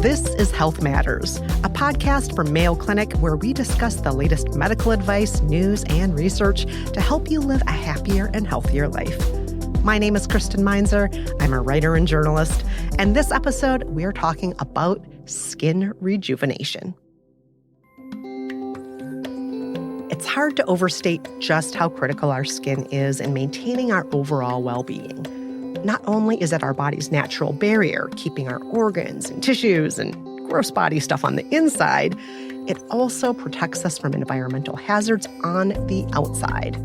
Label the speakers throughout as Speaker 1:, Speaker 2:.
Speaker 1: This is Health Matters, a podcast from Mayo Clinic where we discuss the latest medical advice, news, and research to help you live a happier and healthier life. My name is Kristen Meinzer. I'm a writer and journalist. And this episode, we are talking about skin rejuvenation. It's hard to overstate just how critical our skin is in maintaining our overall well-being. Not only is it our body's natural barrier, keeping our organs and tissues and gross body stuff on the inside, it also protects us from environmental hazards on the outside.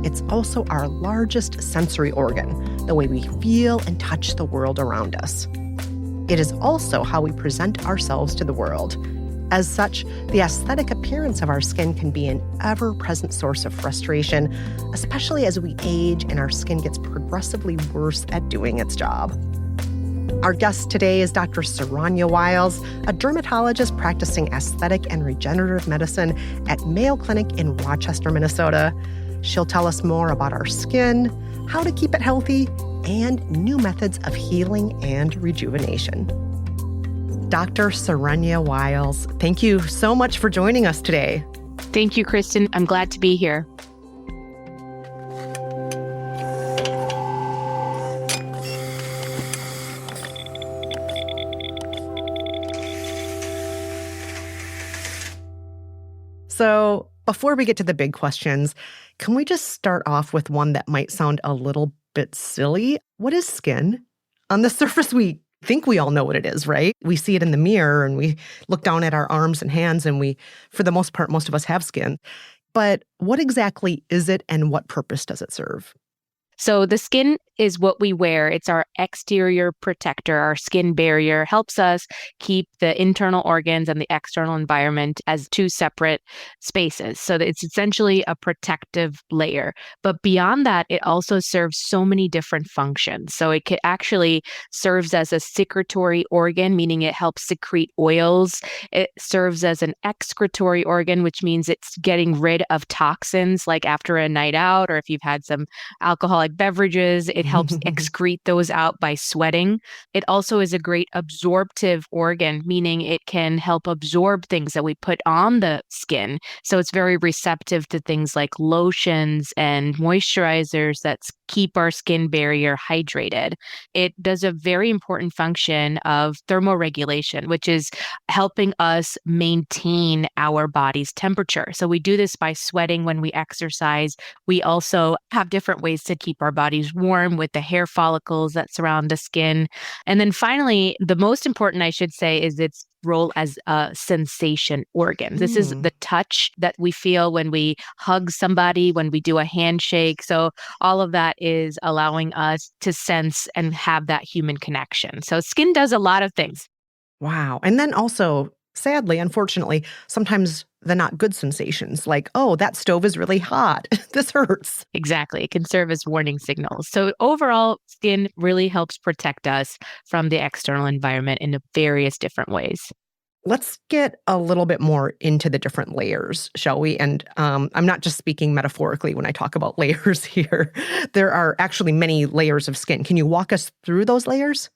Speaker 1: It's also our largest sensory organ, the way we feel and touch the world around us. It is also how we present ourselves to the world. As such, the aesthetic appearance of our skin can be an ever-present source of frustration, especially as we age and our skin gets progressively worse at doing its job. Our guest today is Dr. Saranya Wyles, a dermatologist practicing aesthetic and regenerative medicine at Mayo Clinic in Rochester, Minnesota. She'll tell us more about our skin, how to keep it healthy, and new methods of healing and rejuvenation. Dr. Saranya Wyles, thank you so much for joining us today.
Speaker 2: Thank you, Kristen. I'm glad to be here.
Speaker 1: So, before we get to the big questions, can we just start off with one that might sound a little bit silly? What is skin? On the surface, we think we all know what it is, right? We see it in the mirror and we look down at our arms and hands and we, for the most part, most of us have skin. But what exactly is it and what purpose does it serve?
Speaker 2: So the skin is what we wear. It's our exterior protector. Our skin barrier helps us keep the internal organs and the external environment as two separate spaces. So that it's essentially a protective layer. But beyond that, it also serves so many different functions. So it actually serves as a secretory organ, meaning it helps secrete oils. It serves as an excretory organ, which means it's getting rid of toxins, like after a night out or if you've had some alcoholic beverages. It helps excrete those out by sweating. It also is a great absorptive organ, meaning it can help absorb things that we put on the skin. So it's very receptive to things like lotions and moisturizers that keep our skin barrier hydrated. It does a very important function of thermoregulation, which is helping us maintain our body's temperature. So we do this by sweating when we exercise. We also have different ways to keep our bodies warm with the hair follicles that surround the skin. And then finally, the most important, I should say, is its role as a sensation organ. This is the touch that we feel when we hug somebody, when we do a handshake. So all of that is allowing us to sense and have that human connection. So skin does a lot of things.
Speaker 1: Wow. And then also, sadly, unfortunately, sometimes the not good sensations like, oh, that stove is really hot. This hurts.
Speaker 2: Exactly. It can serve as warning signals. So overall, skin really helps protect us from the external environment in various different ways.
Speaker 1: Let's get a little bit more into the different layers, shall we? And I'm not just speaking metaphorically when I talk about layers here. There are actually many layers of skin. Can you walk us through those layers?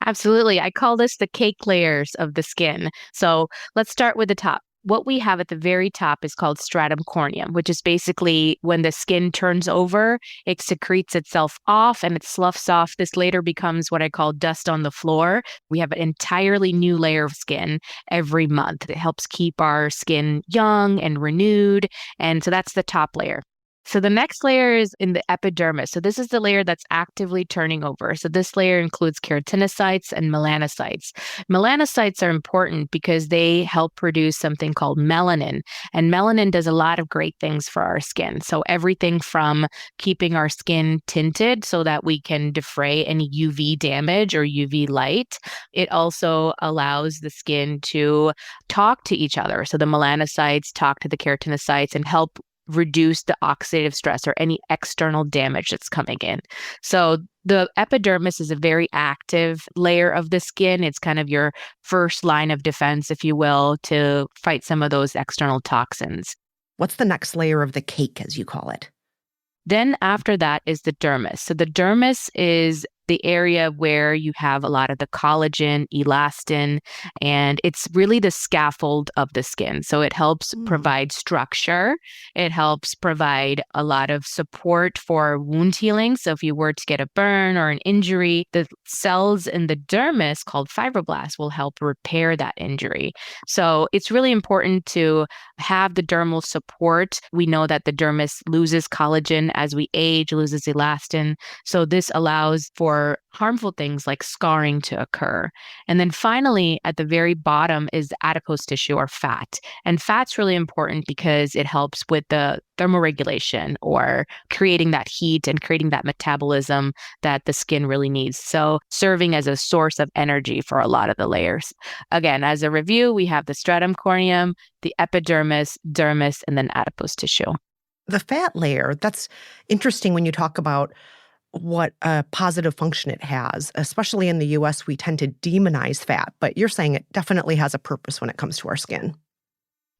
Speaker 2: Absolutely. I call this the cake layers of the skin. So let's start with the top. What we have at the very top is called stratum corneum, which is basically when the skin turns over, it secretes itself off and it sloughs off. This later becomes what I call dust on the floor. We have an entirely new layer of skin every month. It helps keep our skin young and renewed. And so that's the top layer. So the next layer is in the epidermis. So this is the layer that's actively turning over. So this layer includes keratinocytes and melanocytes. Melanocytes are important because they help produce something called melanin. And melanin does a lot of great things for our skin. So everything from keeping our skin tinted so that we can defray any UV damage or UV light. It also allows the skin to talk to each other. So the melanocytes talk to the keratinocytes and help reduce the oxidative stress or any external damage that's coming in. So the epidermis is a very active layer of the skin. It's kind of your first line of defense, if you will, to fight some of those external toxins.
Speaker 1: What's the next layer of the cake, as you call it?
Speaker 2: Then after that is the dermis. So the dermis is the area where you have a lot of the collagen, elastin, and it's really the scaffold of the skin. So it helps
Speaker 1: Mm.
Speaker 2: provide structure. It helps provide a lot of support for wound healing. So if you were to get a burn or an injury, the cells in the dermis called fibroblasts will help repair that injury. So it's really important to have the dermal support. We know that the dermis loses collagen as we age, loses elastin. So this allows for harmful things like scarring to occur. And then finally, at the very bottom is adipose tissue or fat. And fat's really important because it helps with the thermoregulation or creating that heat and creating that metabolism that the skin really needs. So serving as a source of energy for a lot of the layers. Again, as a review, we have the stratum corneum, the epidermis, dermis, and then adipose tissue.
Speaker 1: The fat layer, that's interesting when you talk about what a positive function it has. Especially in the US, we tend to demonize fat, but you're saying it definitely has a purpose when it comes to our skin.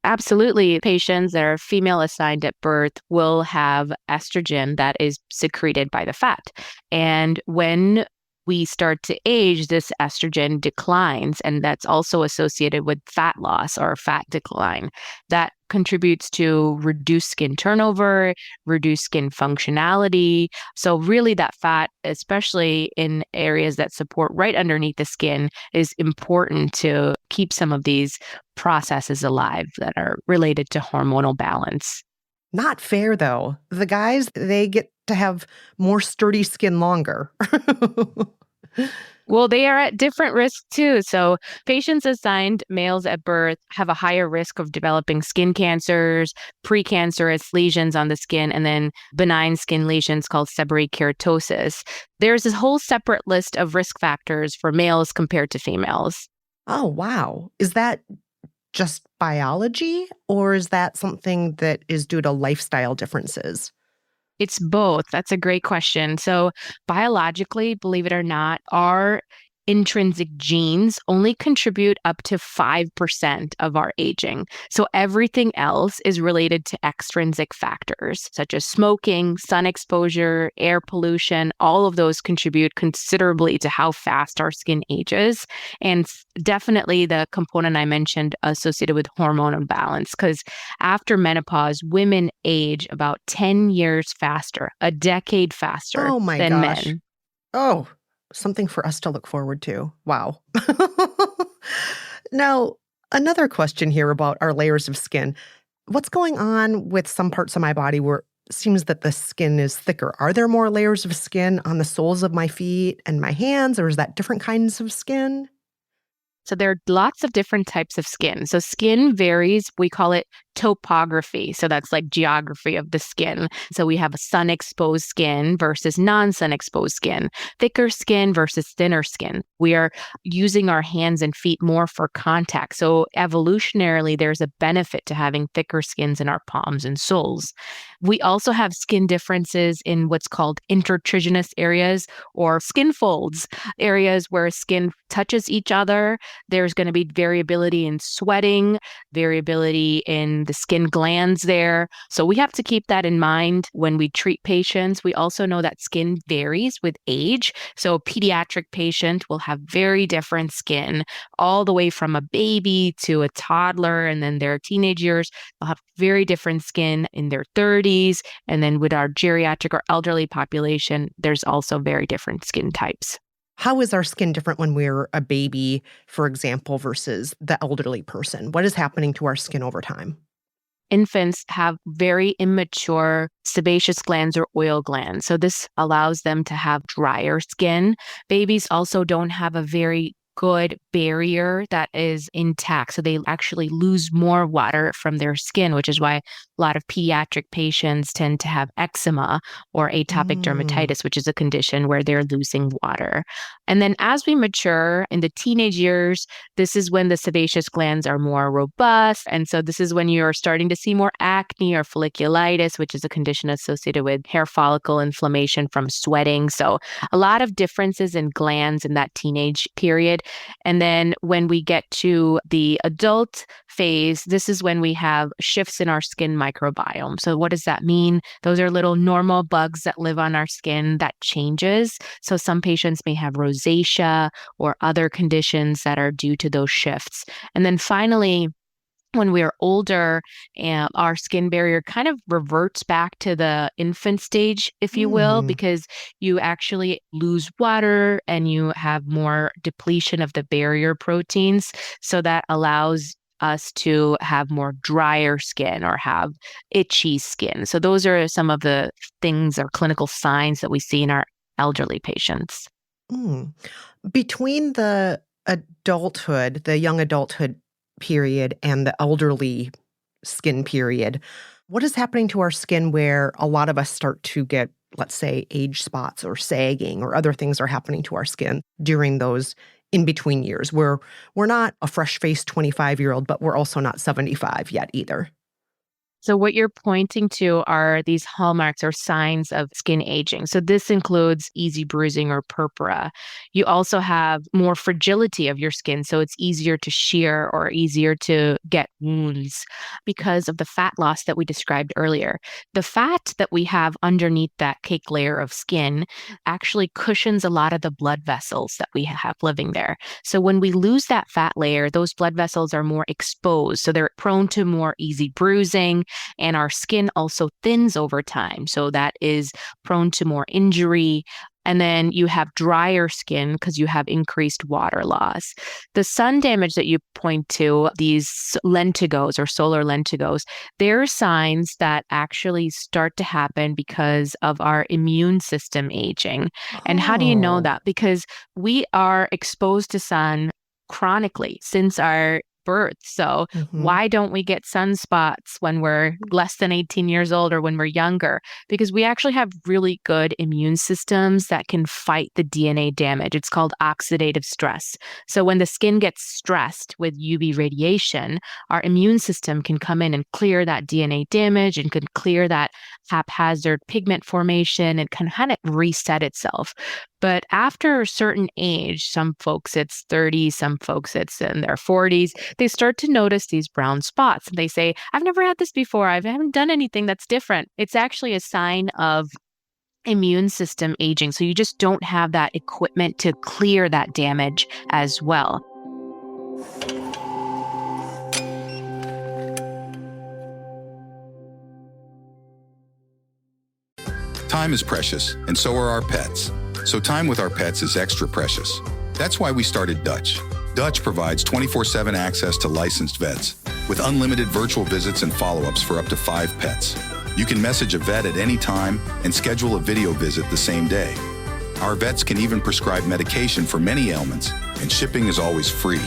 Speaker 2: Absolutely. Patients that are female assigned at birth will have estrogen that is secreted by the fat. And when we start to age, this estrogen declines, and that's also associated with fat loss or fat decline. That contributes to reduced skin turnover, reduced skin functionality. So, really, that fat, especially in areas that support right underneath the skin, is important to keep some of these processes alive that are related to hormonal balance.
Speaker 1: Not fair, though. The guys, they get to have more sturdy skin longer.
Speaker 2: Well, they are at different risk too. So, patients assigned males at birth have a higher risk of developing skin cancers, precancerous lesions on the skin, and then benign skin lesions called seborrheic keratosis. There's this whole separate list of risk factors for males compared to females.
Speaker 1: Oh, wow. Is that just biology, or is that something that is due to lifestyle differences?
Speaker 2: It's both. That's a great question. So, biologically, believe it or not, our intrinsic genes only contribute up to 5% of our aging. So, everything else is related to extrinsic factors such as smoking, sun exposure, air pollution. All of those contribute considerably to how fast our skin ages. And definitely the component I mentioned associated with hormone imbalance, because after menopause, women age about 10 years faster, a decade faster
Speaker 1: Oh my
Speaker 2: than
Speaker 1: gosh.
Speaker 2: men.
Speaker 1: Oh, something for us to look forward to. Wow. Now, another question here about our layers of skin. What's going on with some parts of my body where it seems that the skin is thicker? Are there more layers of skin on the soles of my feet and my hands, or is that different kinds of skin?
Speaker 2: So there are lots of different types of skin. So skin varies. We call it topography. So that's like geography of the skin. So we have a sun exposed skin versus non sun exposed skin, thicker skin versus thinner skin. We are using our hands and feet more for contact. So evolutionarily, there's a benefit to having thicker skins in our palms and soles. We also have skin differences in what's called intertriginous areas or skin folds, areas where skin touches each other. There's going to be variability in sweating, variability in the skin glands there. So we have to keep that in mind when we treat patients. We also know that skin varies with age. So a pediatric patient will have very different skin, all the way from a baby to a toddler, and then their teenage years. They'll have very different skin in their 30s. And then with our geriatric or elderly population, there's also very different skin types.
Speaker 1: How is our skin different when we're a baby, for example, versus the elderly person? What is happening to our skin over time?
Speaker 2: Infants have very immature sebaceous glands or oil glands. So this allows them to have drier skin. Babies also don't have a very good barrier that is intact. So they actually lose more water from their skin, which is why a lot of pediatric patients tend to have eczema or atopic
Speaker 1: Mm.
Speaker 2: dermatitis, which is a condition where they're losing water. And then as we mature in the teenage years, this is when the sebaceous glands are more robust. And so this is when you're starting to see more acne or folliculitis, which is a condition associated with hair follicle inflammation from sweating. So a lot of differences in glands in that teenage period. And then when we get to the adult phase, this is when we have shifts in our skin microbiome. So what does that mean? Those are little normal bugs that live on our skin that changes. So some patients may have rosacea or other conditions that are due to those shifts. And then finally, when we're older, our skin barrier kind of reverts back to the infant stage, if you will,
Speaker 1: Hmm.
Speaker 2: because you actually lose water and you have more depletion of the barrier proteins. So that allows us to have more drier skin or have itchy skin. So those are some of the things or clinical signs that we see in our elderly patients.
Speaker 1: Mm. Between the young adulthood period and the elderly skin period, what is happening to our skin where a lot of us start to get, let's say, age spots or sagging or other things are happening to our skin during those in between years where we're not a fresh faced 25-year-old, but we're also not 75 yet either?
Speaker 2: So, what you're pointing to are these hallmarks or signs of skin aging. So, this includes easy bruising or purpura. You also have more fragility of your skin. So, it's easier to shear or easier to get wounds because of the fat loss that we described earlier. The fat that we have underneath that cake layer of skin actually cushions a lot of the blood vessels that we have living there. So, when we lose that fat layer, those blood vessels are more exposed. So, they're prone to more easy bruising and our skin also thins over time. So that is prone to more injury. And then you have drier skin because you have increased water loss. The sun damage that you point to, these lentigos or solar lentigos, they're signs that actually start to happen because of our immune system aging. And how do you know
Speaker 1: Oh.
Speaker 2: that? Because we are exposed to sun chronically since our birth. So
Speaker 1: Mhm.
Speaker 2: why don't we get sunspots when we're less than 18 years old or when we're younger? Because we actually have really good immune systems that can fight the DNA damage. It's called oxidative stress. So when the skin gets stressed with UV radiation, our immune system can come in and clear that DNA damage and can clear that haphazard pigment formation and can kind of reset itself. But after a certain age, some folks it's 30, some folks it's in their 40s, they start to notice these brown spots. And they say, I've never had this before. I haven't done anything that's different. It's actually a sign of immune system aging. So you just don't have that equipment to clear that damage as well.
Speaker 3: Time is precious, and so are our pets. So time with our pets is extra precious. That's why we started Dutch. Dutch provides 24/7 access to licensed vets, with unlimited virtual visits and follow-ups for up to 5 pets. You can message a vet at any time and schedule a video visit the same day. Our vets can even prescribe medication for many ailments, and shipping is always free.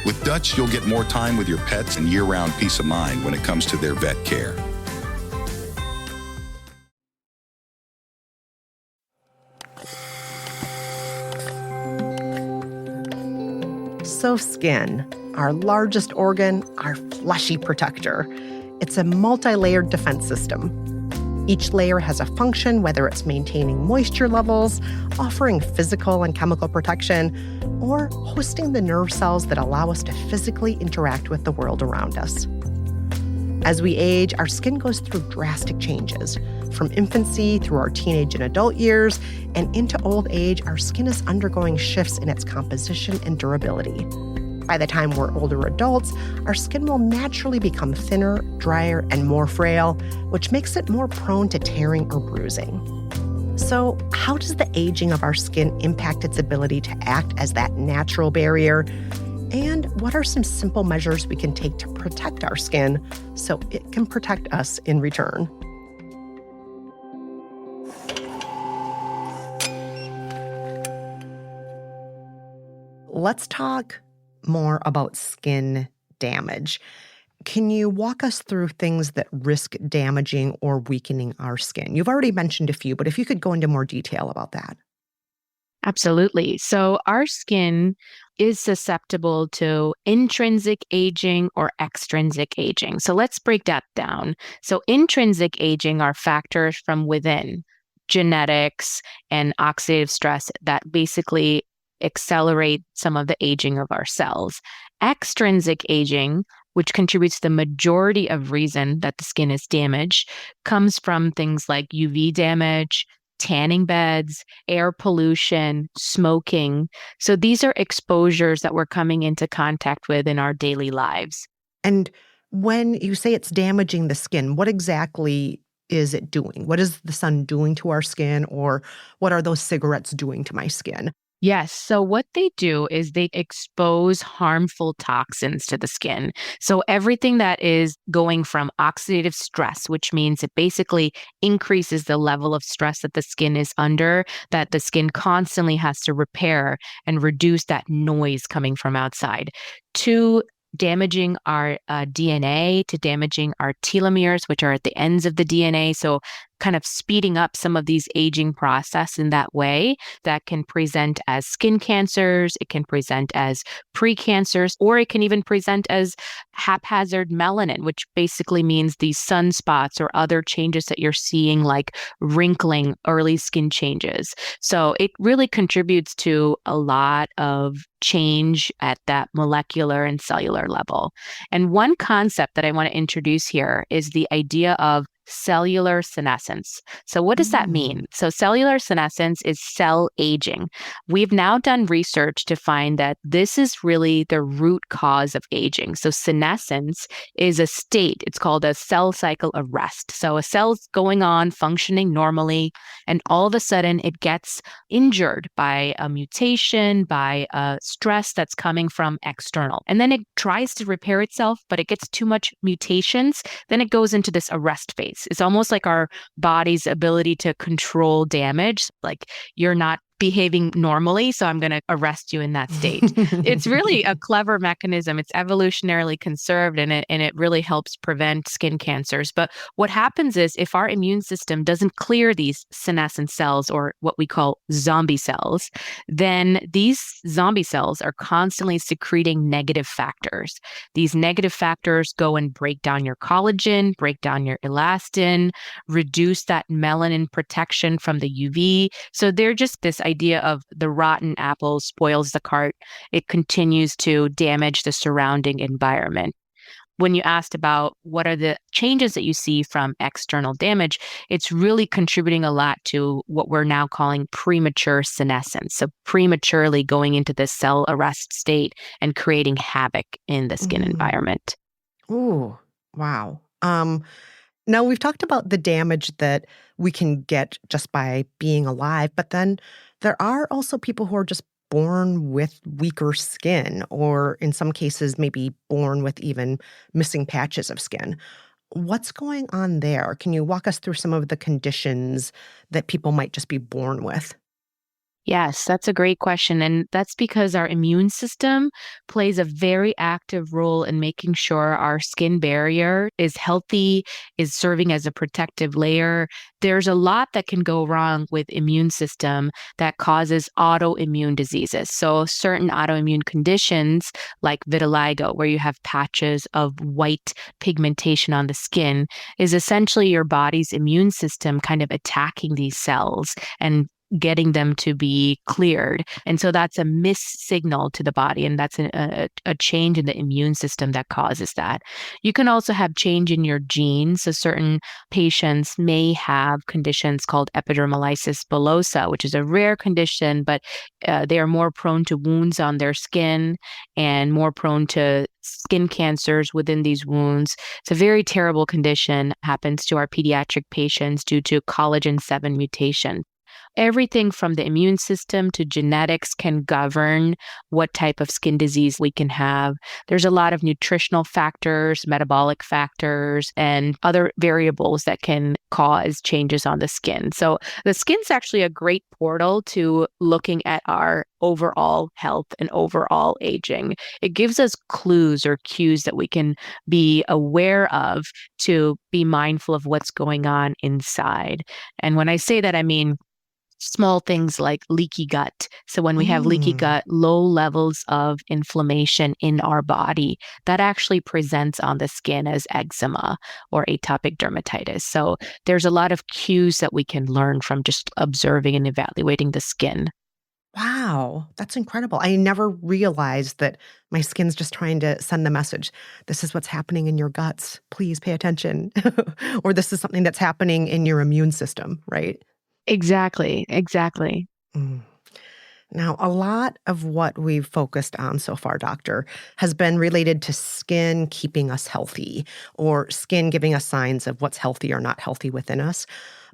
Speaker 3: With Dutch, you'll get more time with your pets and year-round peace of mind when it comes to their vet care.
Speaker 1: So, skin, our largest organ, our fleshy protector. It's a multi layered defense system. Each layer has a function, whether it's maintaining moisture levels, offering physical and chemical protection, or hosting the nerve cells that allow us to physically interact with the world around us. As we age, our skin goes through drastic changes. From infancy through our teenage and adult years, and into old age, our skin is undergoing shifts in its composition and durability. By the time we're older adults, our skin will naturally become thinner, drier, and more frail, which makes it more prone to tearing or bruising. So, how does the aging of our skin impact its ability to act as that natural barrier? And what are some simple measures we can take to protect our skin so it can protect us in return? Let's talk more about skin damage. Can you walk us through things that risk damaging or weakening our skin? You've already mentioned a few, but if you could go into more detail about that.
Speaker 2: Absolutely. So our skin is susceptible to intrinsic aging or extrinsic aging. So let's break that down. So intrinsic aging are factors from within, genetics and oxidative stress that basically accelerate some of the aging of our cells. Extrinsic aging, which contributes the majority of reason that the skin is damaged, comes from things like UV damage, tanning beds, air pollution, smoking. So these are exposures that we're coming into contact with in our daily lives.
Speaker 1: And when you say it's damaging the skin, what exactly is it doing? What is the sun doing to our skin, or what are those cigarettes doing to my skin?
Speaker 2: Yes. So what they do is they expose harmful toxins to the skin. So everything that is going from oxidative stress, which means it basically increases the level of stress that the skin is under, that the skin constantly has to repair and reduce that noise coming from outside, to damaging our DNA, to damaging our telomeres, which are at the ends of the DNA. So kind of speeding up some of these aging process in that way that can present as skin cancers, it can present as precancers, or it can even present as haphazard melanin, which basically means these sunspots or other changes that you're seeing, like wrinkling, early skin changes. So it really contributes to a lot of change at that molecular and cellular level. And one concept that I want to introduce here is the idea of cellular senescence. So what does that mean? So cellular senescence is cell aging. We've now done research to find that this is really the root cause of aging. So senescence is a state. It's called a cell cycle arrest. So a cell's going on, functioning normally, and all of a sudden it gets injured by a mutation, by a stress that's coming from external. And then it tries to repair itself, but it gets too much mutations. Then it goes into this arrest phase. It's almost like our body's ability to control damage. Like, you're not behaving normally, so I'm going to arrest you in that state. It's really a clever mechanism. It's evolutionarily conserved, and it really helps prevent skin cancers. But what happens is, if our immune system doesn't clear these senescent cells, or what we call zombie cells, then these zombie cells are constantly secreting negative factors. These negative factors go and break down your collagen, break down your elastin, reduce that melanin protection from the UV. So they're just this idea of the rotten apple spoils the cart. It continues to damage the surrounding environment. When you asked about what are the changes that you see from external damage, it's really contributing a lot to what we're now calling premature senescence. So prematurely going into this cell arrest state and creating havoc in the skin environment.
Speaker 1: Ooh, wow. Now, we've talked about the damage that we can get just by being alive, but then there are also people who are just born with weaker skin, or in some cases, maybe born with even missing patches of skin. What's going on there? Can you walk us through some of the conditions that people might just be born with?
Speaker 2: Yes, that's a great question. And that's because our immune system plays a very active role in making sure our skin barrier is healthy, is serving as a protective layer. There's a lot that can go wrong with immune system that causes autoimmune diseases. So certain autoimmune conditions like vitiligo, where you have patches of white pigmentation on the skin, is essentially your body's immune system kind of attacking these cells and getting them to be cleared. And so that's a missed signal to the body, and that's a change in the immune system that causes that. You can also have change in your genes. So certain patients may have conditions called epidermolysis bullosa, which is a rare condition, but they are more prone to wounds on their skin and more prone to skin cancers within these wounds. It's a very terrible condition, happens to our pediatric patients due to collagen 7 mutation. Everything from the immune system to genetics can govern what type of skin disease we can have. There's a lot of nutritional factors, metabolic factors, and other variables that can cause changes on the skin. So the skin's actually a great portal to looking at our overall health and overall aging. It gives us clues or cues that we can be aware of to be mindful of what's going on inside. And when I say that, I mean small things like leaky gut. So when we have leaky gut, low levels of inflammation in our body, that actually presents on the skin as eczema or atopic dermatitis. So there's a lot of cues that we can learn from just observing and evaluating the skin.
Speaker 1: Wow, that's incredible. I never realized that my skin's just trying to send the message. This is what's happening in your guts. Please pay attention. Or this is something that's happening in your immune system, right?
Speaker 2: Exactly, exactly.
Speaker 1: Mm. Now, a lot of what we've focused on so far, doctor, has been related to skin keeping us healthy or skin giving us signs of what's healthy or not healthy within us.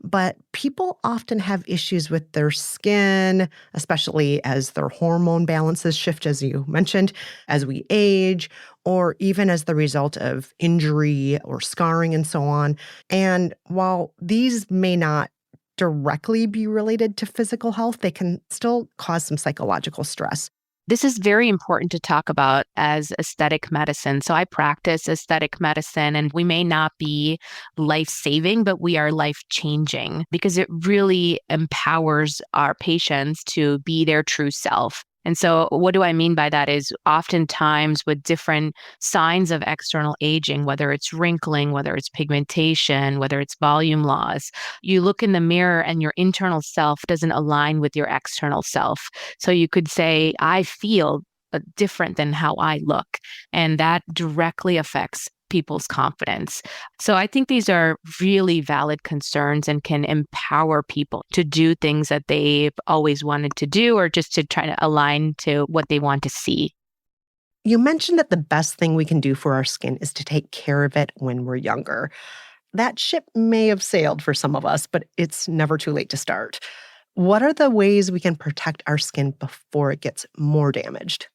Speaker 1: But people often have issues with their skin, especially as their hormone balances shift, as you mentioned, as we age, or even as the result of injury or scarring and so on. And while these may not directly be related to physical health, they can still cause some psychological stress.
Speaker 2: This is very important to talk about as aesthetic medicine. So I practice aesthetic medicine, and we may not be life saving, but we are life changing because it really empowers our patients to be their true self. And so, what do I mean by that is oftentimes with different signs of external aging, whether it's wrinkling, whether it's pigmentation, whether it's volume loss, you look in the mirror and your internal self doesn't align with your external self. So you could say, I feel different than how I look. And that directly affects people's confidence. So I think these are really valid concerns and can empower people to do things that they've always wanted to do or just to try to align to what they want to see.
Speaker 1: You mentioned that the best thing we can do for our skin is to take care of it when we're younger. That ship may have sailed for some of us, but it's never too late to start. What are the ways we can protect our skin before it gets more damaged?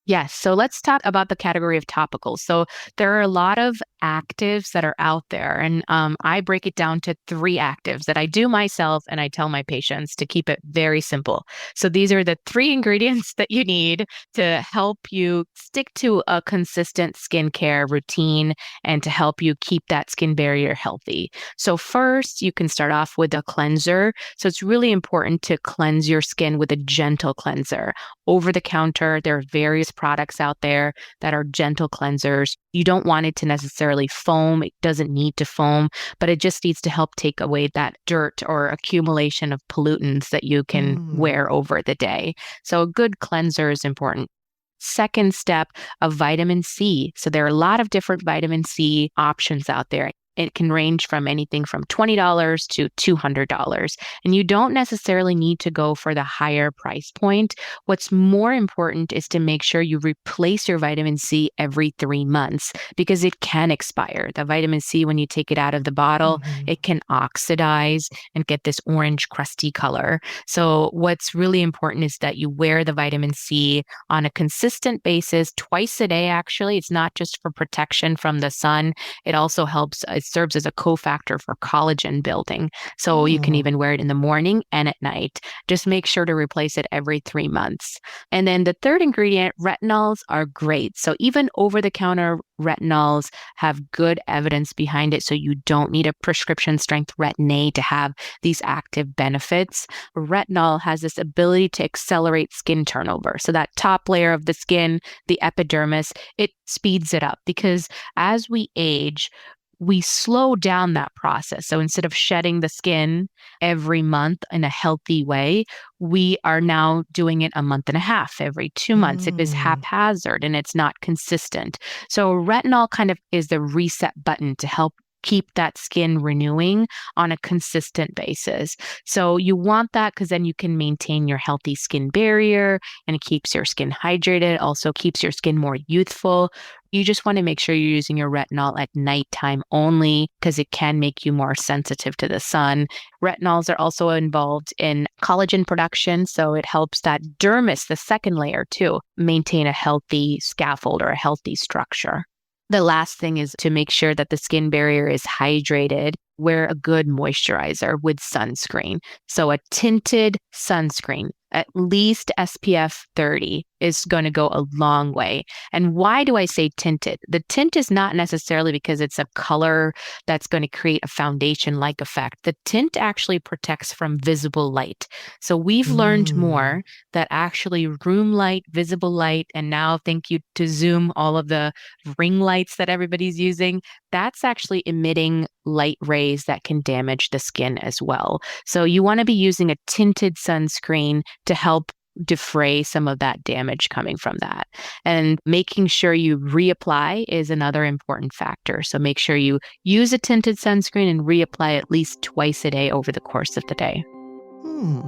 Speaker 2: Yes. So let's talk about the category of topicals. So there are a lot of actives that are out there, and I break it down to three actives that I do myself and I tell my patients to keep it very simple. So these are the three ingredients that you need to help you stick to a consistent skincare routine and to help you keep that skin barrier healthy. So first, you can start off with a cleanser. So it's really important to cleanse your skin with a gentle cleanser. Over the counter, there are various products out there that are gentle cleansers. You don't want it to necessarily foam. It doesn't need to foam, but it just needs to help take away that dirt or accumulation of pollutants that you can
Speaker 1: Mm.
Speaker 2: wear over the day. So a good cleanser is important. Second step of vitamin C. So there are a lot of different vitamin C options out there. It can range from anything from $20 to $200. And you don't necessarily need to go for the higher price point. What's more important is to make sure you replace your vitamin C every 3 months because it can expire. The vitamin C, when you take it out of the bottle,
Speaker 1: Mhm.
Speaker 2: it can oxidize and get this orange crusty color. So what's really important is that you wear the vitamin C on a consistent basis, twice a day, actually. It's not just for protection from the sun. It also helps, it serves as a cofactor for collagen building. So you can
Speaker 1: Oh.
Speaker 2: even wear it in the morning and at night. Just make sure to replace it every 3 months. And then the third ingredient, retinols are great. So even over the counter retinols have good evidence behind it. So you don't need a prescription strength retin-A to have these active benefits. Retinol has this ability to accelerate skin turnover. So that top layer of the skin, the epidermis, it speeds it up because as we age, we slow down that process. So instead of shedding the skin every month in a healthy way, we are now doing it a month and a half every 2 months. It is
Speaker 1: Mm.
Speaker 2: haphazard and it's not consistent. So retinol kind of is the reset button to help keep that skin renewing on a consistent basis. So you want that because then you can maintain your healthy skin barrier and it keeps your skin hydrated, also keeps your skin more youthful. You just want to make sure you're using your retinol at nighttime only because it can make you more sensitive to the sun. Retinols are also involved in collagen production, so it helps that dermis, the second layer too, maintain a healthy scaffold or a healthy structure. The last thing is to make sure that the skin barrier is hydrated. Wear a good moisturizer with sunscreen. So a tinted sunscreen, at least SPF 30, is going to go a long way. And why do I say tinted? The tint is not necessarily because it's a color that's going to create a foundation-like effect. The tint actually protects from visible light. So we've learned
Speaker 1: Mm.
Speaker 2: more that actually room light, visible light, and now thank you to Zoom, all of the ring lights that everybody's using, that's actually emitting light rays that can damage the skin as well. So you want to be using a tinted sunscreen to help defray some of that damage coming from that. And making sure you reapply is another important factor. So make sure you use a tinted sunscreen and reapply at least twice a day over the course of the day.
Speaker 1: Hmm.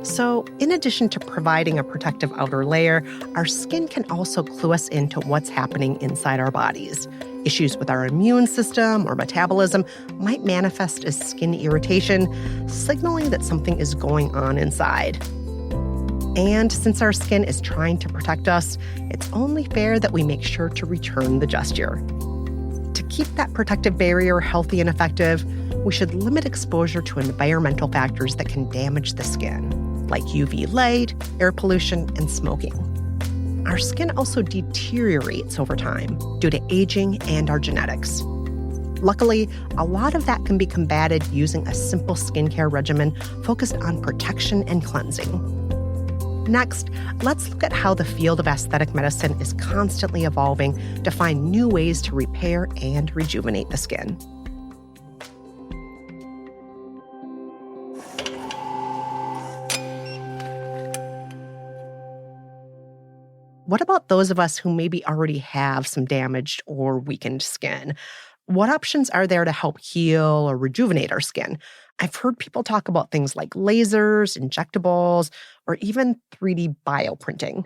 Speaker 1: So, in addition to providing a protective outer layer, our skin can also clue us into what's happening inside our bodies. Issues with our immune system or metabolism might manifest as skin irritation, signaling that something is going on inside. And since our skin is trying to protect us, it's only fair that we make sure to return the gesture. To keep that protective barrier healthy and effective, we should limit exposure to environmental factors that can damage the skin, like UV light, air pollution, and smoking. Our skin also deteriorates over time due to aging and our genetics. Luckily, a lot of that can be combated using a simple skincare regimen focused on protection and cleansing. Next, let's look at how the field of aesthetic medicine is constantly evolving to find new ways to repair and rejuvenate the skin. What about those of us who maybe already have some damaged or weakened skin? What options are there to help heal or rejuvenate our skin? I've heard people talk about things like lasers, injectables, or even 3D bioprinting.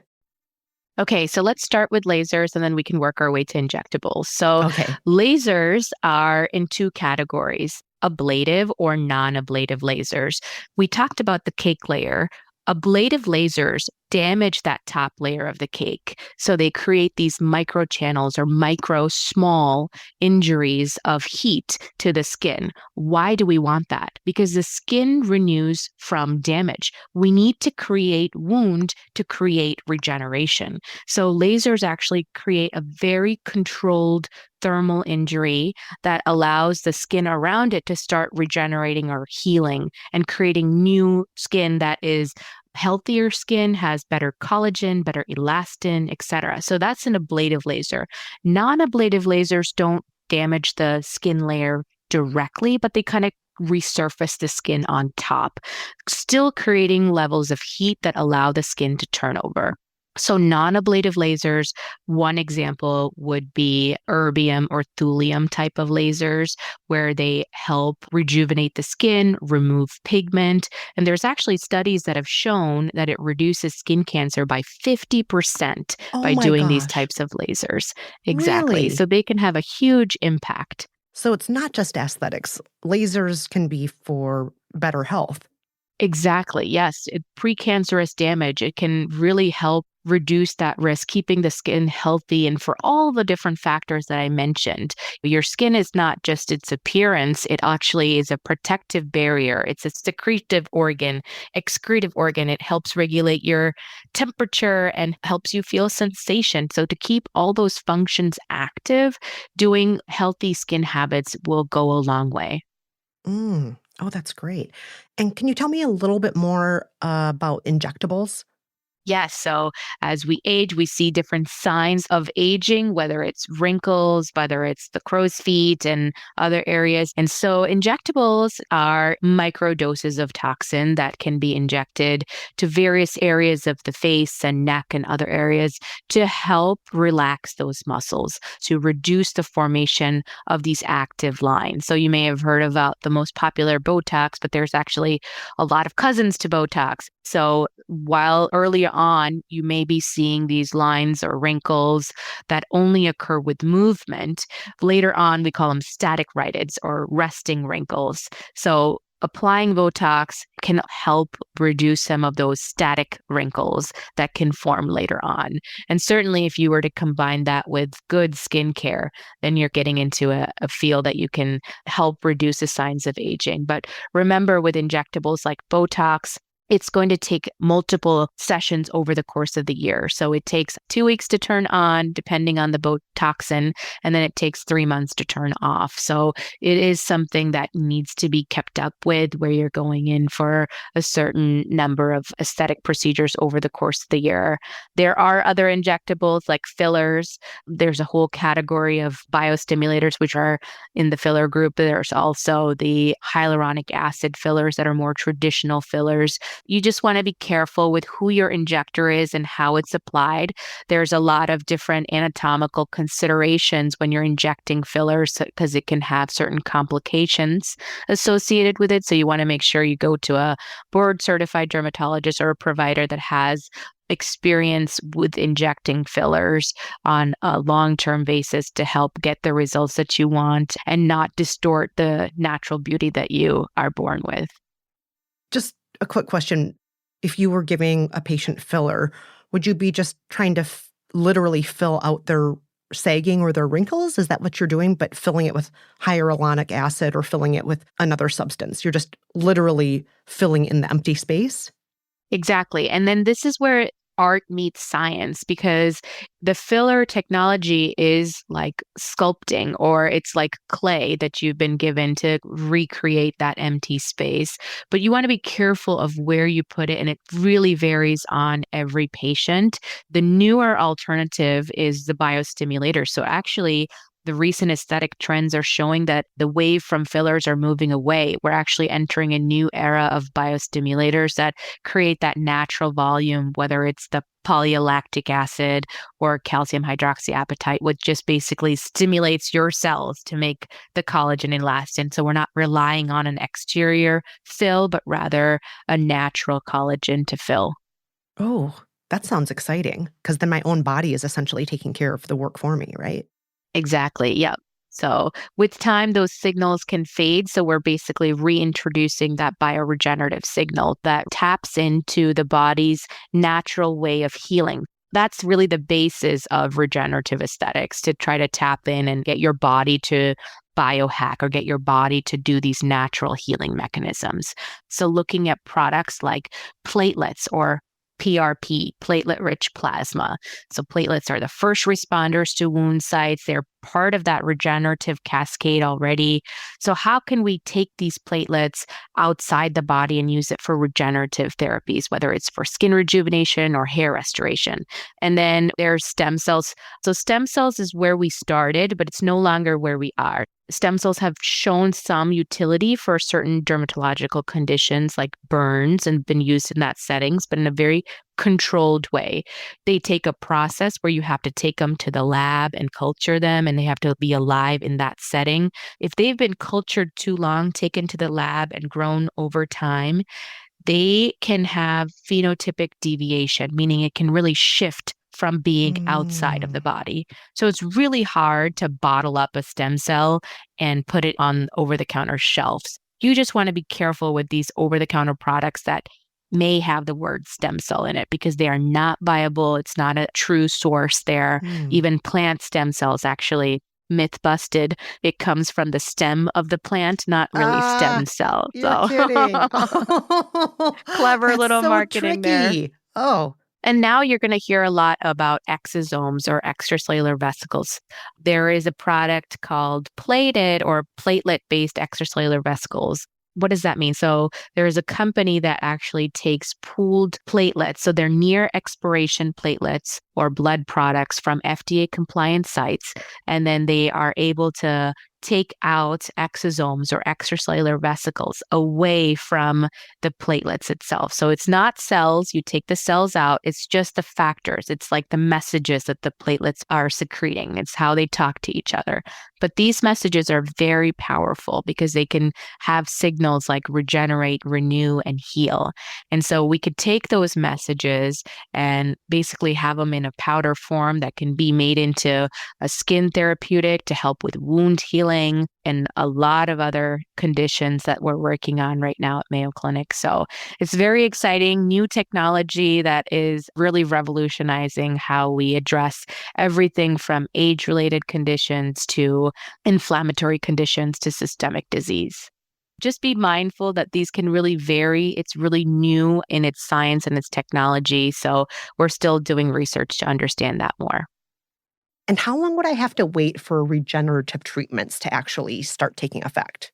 Speaker 2: Okay, so let's start with lasers and then we can work our way to injectables. So,
Speaker 1: Okay.
Speaker 2: lasers are in two categories: ablative or non ablative lasers. We talked about the cake layer. Ablative lasers damage that top layer of the cake. So they create these micro channels or micro small injuries of heat to the skin. Why do we want that? Because the skin renews from damage. We need to create wound to create regeneration. So lasers actually create a very controlled thermal injury that allows the skin around it to start regenerating or healing and creating new skin that is healthier skin, has better collagen, better elastin, etc. So that's an ablative laser. Non-ablative lasers don't damage the skin layer directly, but they kind of resurface the skin on top, still creating levels of heat that allow the skin to turn over. So non-ablative lasers, one example would be erbium or thulium type of lasers, where they help rejuvenate the skin, remove pigment. And there's actually studies that have shown that it reduces skin cancer by 50%
Speaker 1: Oh
Speaker 2: by
Speaker 1: my
Speaker 2: doing these
Speaker 1: gosh.
Speaker 2: types of lasers. Exactly.
Speaker 1: Really?
Speaker 2: So they can have a huge impact.
Speaker 1: So it's not just aesthetics. Lasers can be for better health.
Speaker 2: Exactly. Yes. Precancerous damage, it can really help reduce that risk, keeping the skin healthy. And for all the different factors that I mentioned, your skin is not just its appearance, it actually is a protective barrier. It's a secretive organ, excretive organ. It helps regulate your temperature and helps you feel sensation. So to keep all those functions active, doing healthy skin habits will go a long way.
Speaker 1: Mm. Oh, that's great. And can you tell me a little bit more about injectables?
Speaker 2: Yes. So as we age, we see different signs of aging, whether it's wrinkles, whether it's the crow's feet and other areas. And so injectables are micro doses of toxin that can be injected to various areas of the face and neck and other areas to help relax those muscles, to reduce the formation of these active lines. So you may have heard about the most popular Botox, but there's actually a lot of cousins to Botox. So while earlier on you may be seeing these lines or wrinkles that only occur with movement, later on we call them static rhytids or resting wrinkles. So applying Botox can help reduce some of those static wrinkles that can form later on. And certainly if you were to combine that with good skincare, then you're getting into a field that you can help reduce the signs of aging. But remember, with injectables like Botox, it's going to take multiple sessions over the course of the year. So it takes 2 weeks to turn on, depending on the Botoxin, and then it takes 3 months to turn off. So it is something that needs to be kept up with, where you're going in for a certain number of aesthetic procedures over the course of the year. There are other injectables like fillers. There's a whole category of biostimulators, which are in the filler group. There's also the hyaluronic acid fillers that are more traditional fillers. You just want to be careful with who your injector is and how it's applied. There's a lot of different anatomical considerations when you're injecting fillers because it can have certain complications associated with it. So you want to make sure you go to a board certified dermatologist or a provider that has experience with injecting fillers on a long-term basis to help get the results that you want and not distort the natural beauty that you are born with.
Speaker 1: Just a quick question. If you were giving a patient filler, would you be just trying to literally fill out their sagging or their wrinkles? Is that what you're doing, but filling it with hyaluronic acid or filling it with another substance? You're just literally filling in the empty space?
Speaker 2: Exactly. And then this is where art meets science, because the filler technology is like sculpting, or it's like clay that you've been given to recreate that empty space. But you want to be careful of where you put it, and it really varies on every patient. The newer alternative is the biostimulator. So actually, the recent aesthetic trends are showing that the wave from fillers are moving away. We're actually entering a new era of biostimulators that create that natural volume, whether it's the polylactic acid or calcium hydroxyapatite, which just basically stimulates your cells to make the collagen and elastin. So we're not relying on an exterior fill, but rather a natural collagen to fill.
Speaker 1: Oh, that sounds exciting, because then my own body is essentially taking care of the work for me, right?
Speaker 2: Exactly. Yep. So with time, those signals can fade. So we're basically reintroducing that bioregenerative signal that taps into the body's natural way of healing. That's really the basis of regenerative aesthetics, to try to tap in and get your body to biohack or get your body to do these natural healing mechanisms. So looking at products like platelets or PRP, platelet-rich plasma. So platelets are the first responders to wound sites. They're part of that regenerative cascade already. So how can we take these platelets outside the body and use it for regenerative therapies, whether it's for skin rejuvenation or hair restoration? And then there's stem cells. So stem cells is where we started, but it's no longer where we are. Stem cells have shown some utility for certain dermatological conditions like burns and been used in that settings, but in a very controlled way. They take a process where you have to take them to the lab and culture them, and they have to be alive in that setting. If they've been cultured too long, taken to the lab and grown over time, they can have phenotypic deviation, meaning it can really shift from being outside of the body. So it's really hard to bottle up a stem cell and put it on over-the-counter shelves. You just want to be careful with these over-the-counter products that may have the word stem cell in it, because they are not viable. It's not a true source there. Even plant stem cells, actually, myth busted. It comes from the stem of the plant, not really stem cells.
Speaker 1: You're kidding.
Speaker 2: Clever
Speaker 1: That's
Speaker 2: little
Speaker 1: so
Speaker 2: marketing there.
Speaker 1: tricky. Oh,
Speaker 2: And now you're going to hear a lot about exosomes or extracellular vesicles. There is a product called plated or platelet-based extracellular vesicles. What does that mean? So there is a company that actually takes pooled platelets. So they're near expiration platelets or blood products from FDA compliant sites. And then they are able to take out exosomes or extracellular vesicles away from the platelets itself. So it's not cells. You take the cells out. It's just the factors. It's like the messages that the platelets are secreting. It's how they talk to each other. But these messages are very powerful because they can have signals like regenerate, renew, and heal. And so we could take those messages and basically have them in a powder form that can be made into a skin therapeutic to help with wound healing and a lot of other conditions that we're working on right now at Mayo Clinic. So it's very exciting, new technology that is really revolutionizing how we address everything from age-related conditions to inflammatory conditions to systemic disease. Just be mindful that these can really vary. It's really new in its science and its technology. So we're still doing research to understand that more.
Speaker 1: And how long would I have to wait for regenerative treatments to actually start taking effect?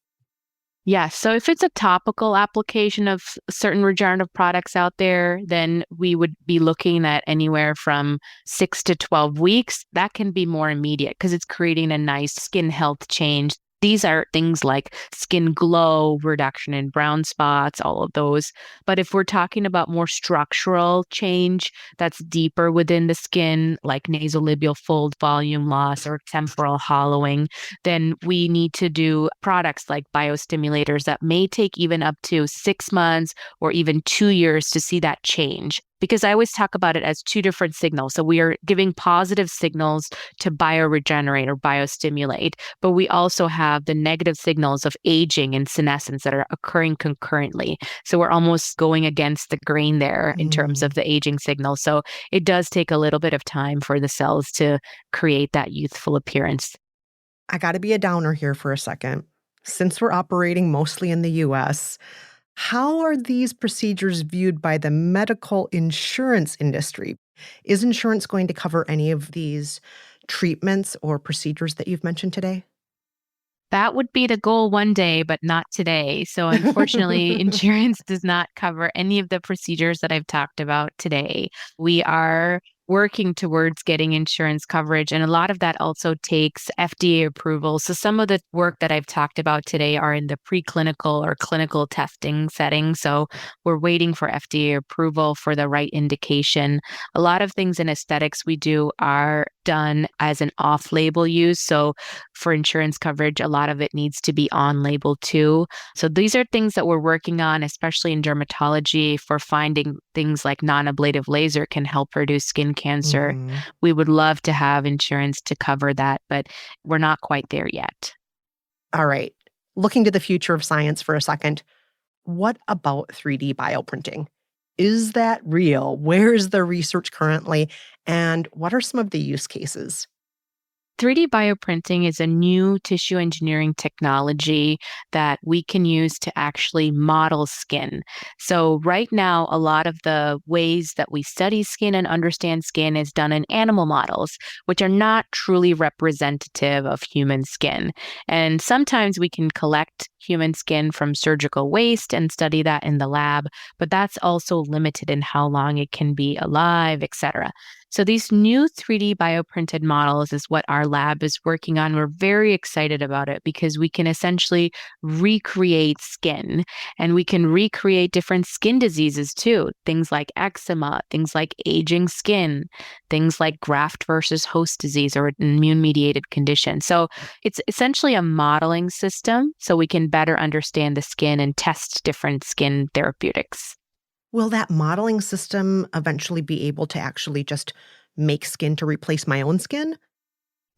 Speaker 2: Yes. So if it's a topical application of certain regenerative products out there, then we would be looking at anywhere from 6 to 12 weeks. That can be more immediate because it's creating a nice skin health change. These are things like skin glow, reduction in brown spots, all of those. But if we're talking about more structural change that's deeper within the skin, like nasolabial fold volume loss or temporal hollowing, then we need to do products like biostimulators that may take even up to 6 months or even 2 years to see that change. Because I always talk about it as two different signals. So we are giving positive signals to bioregenerate or biostimulate, but we also have the negative signals of aging and senescence that are occurring concurrently. So we're almost going against the grain there in terms of the aging signal. So it does take a little bit of time for the cells to create that youthful appearance.
Speaker 1: I got to be a downer here for a second. Since we're operating mostly in the US, how are these procedures viewed by the medical insurance industry? Is insurance going to cover any of these treatments or procedures that you've mentioned today?
Speaker 2: That would be the goal one day, but not today. So, unfortunately, insurance does not cover any of the procedures that I've talked about today. We are working towards getting insurance coverage, and a lot of that also takes FDA approval. So, some of the work that I've talked about today are in the preclinical or clinical testing setting. So, we're waiting for FDA approval for the right indication. A lot of things in aesthetics we do are done as an off label use. So, for insurance coverage, a lot of it needs to be on label too. So these are things that we're working on, especially in dermatology, for finding things like non-ablative laser can help reduce skin cancer.
Speaker 1: Mhm.
Speaker 2: We would love to have insurance to cover that, but we're not quite there yet.
Speaker 1: All right. Looking to the future of science for a second, what about 3D bioprinting? Is that real? Where is the research currently? And what are some of the use cases?
Speaker 2: 3D bioprinting is a new tissue engineering technology that we can use to actually model skin. So, right now, a lot of the ways that we study skin and understand skin is done in animal models, which are not truly representative of human skin. And sometimes we can collect human skin from surgical waste and study that in the lab, but that's also limited in how long it can be alive, etc. So these new 3D bioprinted models is what our lab is working on. We're very excited about it because we can essentially recreate skin and we can recreate different skin diseases too. Things like eczema, things like aging skin, things like graft versus host disease or immune mediated condition. So it's essentially a modeling system so we can better understand the skin and test different skin therapeutics.
Speaker 1: Will that modeling system eventually be able to actually just make skin to replace my own skin?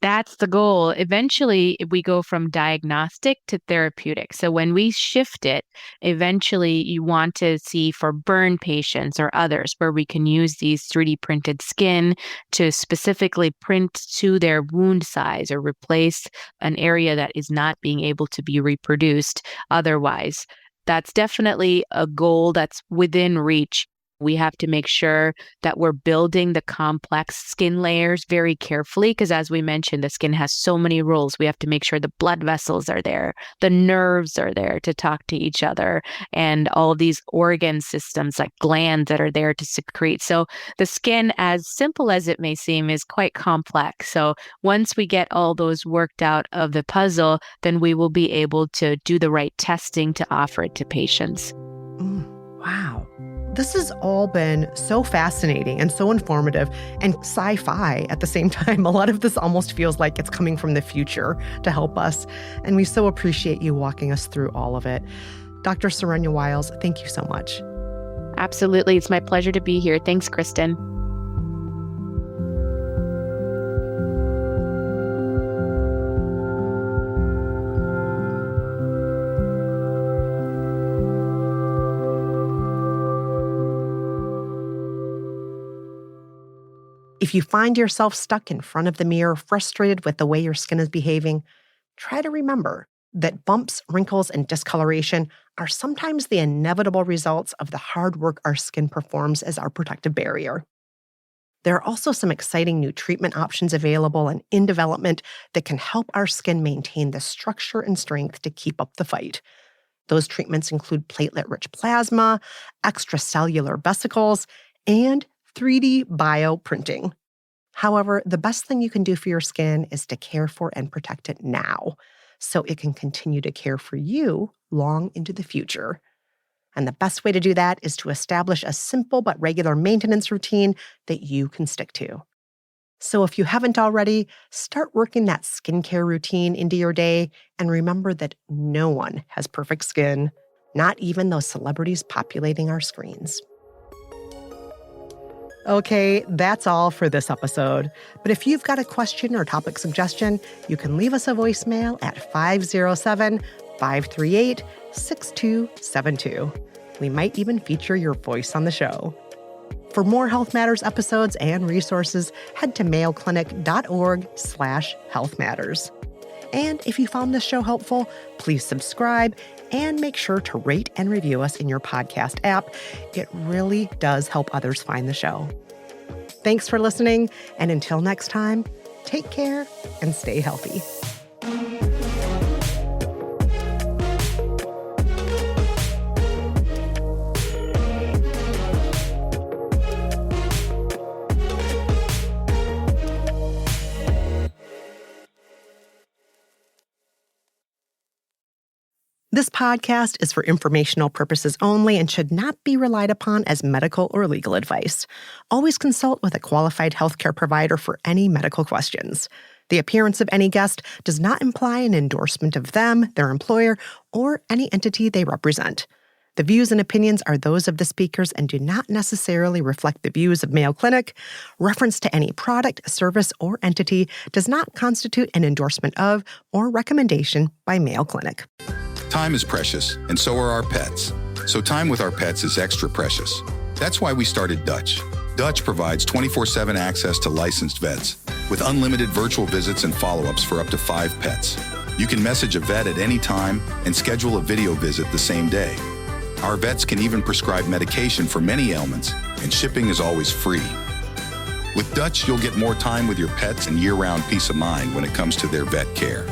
Speaker 2: That's the goal. Eventually, we go from diagnostic to therapeutic. So when we shift it, eventually you want to see for burn patients or others where we can use these 3D printed skin to specifically print to their wound size or replace an area that is not being able to be reproduced otherwise. That's definitely a goal that's within reach. We have to make sure that we're building the complex skin layers very carefully because, as we mentioned, the skin has so many roles. We have to make sure the blood vessels are there, the nerves are there to talk to each other, and all of these organ systems like glands that are there to secrete. So, the skin, as simple as it may seem, is quite complex. So, once we get all those worked out of the puzzle, then we will be able to do the right testing to offer it to patients.
Speaker 1: Wow. This has all been so fascinating and so informative and sci-fi at the same time. A lot of this almost feels like it's coming from the future to help us. And we so appreciate you walking us through all of it. Dr. Saranya Wyles, thank you so much.
Speaker 2: Absolutely. It's my pleasure to be here. Thanks, Kristen.
Speaker 1: If you find yourself stuck in front of the mirror, frustrated with the way your skin is behaving, try to remember that bumps, wrinkles, and discoloration are sometimes the inevitable results of the hard work our skin performs as our protective barrier. There are also some exciting new treatment options available and in development that can help our skin maintain the structure and strength to keep up the fight. Those treatments include platelet-rich plasma, extracellular vesicles, and 3D bioprinting. However, the best thing you can do for your skin is to care for and protect it now, so it can continue to care for you long into the future. And the best way to do that is to establish a simple but regular maintenance routine that you can stick to. So if you haven't already, start working that skincare routine into your day, and remember that no one has perfect skin, not even those celebrities populating our screens. Okay, that's all for this episode. But if you've got a question or topic suggestion, you can leave us a voicemail at 507-538-6272. We might even feature your voice on the show. For more Health Matters episodes and resources, head to mayoclinic.org/healthmatters. And if you found this show helpful, please subscribe and make sure to rate and review us in your podcast app. It really does help others find the show. Thanks for listening, and until next time, take care and stay healthy. This podcast is for informational purposes only and should not be relied upon as medical or legal advice. Always consult with a qualified healthcare provider for any medical questions. The appearance of any guest does not imply an endorsement of them, their employer, or any entity they represent. The views and opinions are those of the speakers and do not necessarily reflect the views of Mayo Clinic. Reference to any product, service, or entity does not constitute an endorsement of or recommendation by Mayo Clinic.
Speaker 3: Time is precious, and so are our pets. So time with our pets is extra precious. That's why we started Dutch. Dutch provides 24/7 access to licensed vets, with unlimited virtual visits and follow-ups for up to 5 pets. You can message a vet at any time and schedule a video visit the same day. Our vets can even prescribe medication for many ailments, and shipping is always free. With Dutch, you'll get more time with your pets and year-round peace of mind when it comes to their vet care.